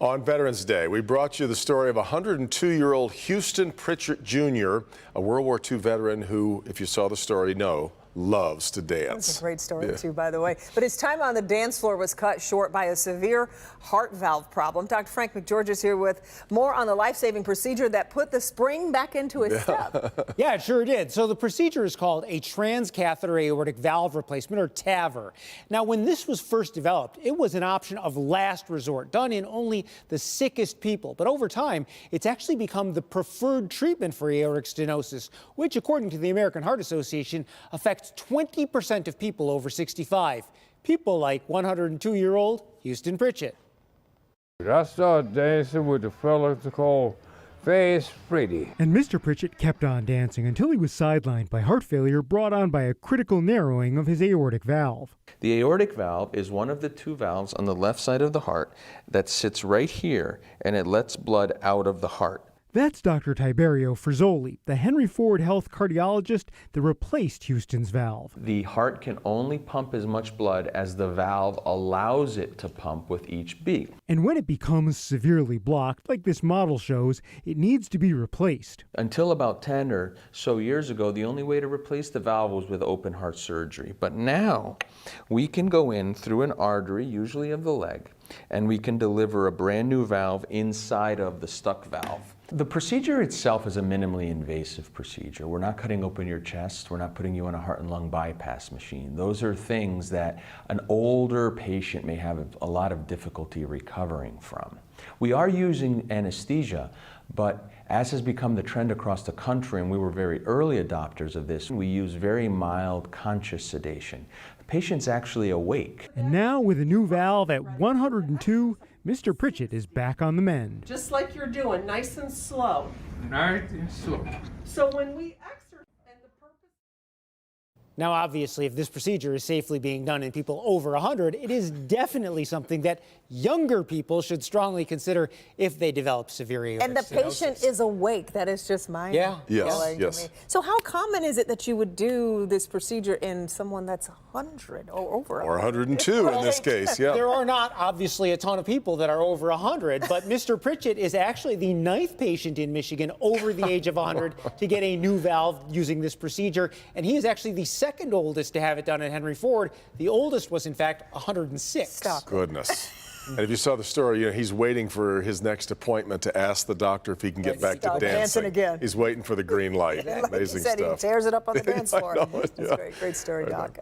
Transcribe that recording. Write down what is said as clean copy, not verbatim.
On Veterans Day, we brought you the story of 102-year-old Houston Pritchett Jr., a World War II veteran who, if you saw the story, loves to dance. That's a great story, too, by the way. But his time on the dance floor was cut short by a severe heart valve problem. Dr. Frank McGeorge is here with more on the life-saving procedure that put the spring back into his step. Yeah, it sure did. So the procedure is called a transcatheter aortic valve replacement, or TAVR. Now, when this was first developed, it was an option of last resort, done in only the sickest people. But over time, it's actually become the preferred treatment for aortic stenosis, which, according to the American Heart Association, affects 20% of people over 65. People like 102-year-old Houston Pritchett. I started dancing with a fella called Fast Freddy. And Mr. Pritchett kept on dancing until he was sidelined by heart failure brought on by a critical narrowing of his aortic valve. The aortic valve is one of the two valves on the left side of the heart that sits right here, and it lets blood out of the heart. That's Dr. Tiberio Frizzoli, the Henry Ford Health cardiologist that replaced Houston's valve. The heart can only pump as much blood as the valve allows it to pump with each beat. And when it becomes severely blocked, like this model shows, it needs to be replaced. Until about 10 or so years ago, the only way to replace the valve was with open heart surgery. But now we can go in through an artery, usually of the leg, and we can deliver a brand new valve inside of the stuck valve. The procedure itself is a minimally invasive procedure. We're not cutting open your chest. We're not putting you on a heart and lung bypass machine. Those are things that an older patient may have a lot of difficulty recovering from. We are using anesthesia, but as has become the trend across the country, and we were very early adopters of this, we use very mild conscious sedation. The patient's actually awake. And now, with a new valve at 102, Mr. Pritchett is back on the mend. Just like you're doing, nice and slow. Nice and slow. So when we exercise, and the purpose... Now, obviously, if this procedure is safely being done in people over 100, it is definitely something that younger people should strongly consider if they develop severe aortic And the stenosis. patient is awake. That is just mind blowing Yes. to me. So how common is it that you would do this procedure in someone that's 100 or over 100? Or 102 in this case, yeah. There are not, obviously, a ton of people that are over 100, but Mr. Pritchett is actually the 9th patient in Michigan over the age of 100 to get a new valve using this procedure, and he is actually the second oldest to have it done at Henry Ford. The oldest was, in fact, 106. Stop. Goodness. And if you saw the story, he's waiting for his next appointment to ask the doctor if he can get back to Stop dancing. dancing again. He's waiting for the green light. Like Amazing you said, stuff. he tears it up on the dance floor. I know it, That's yeah. great. Great story, Doc.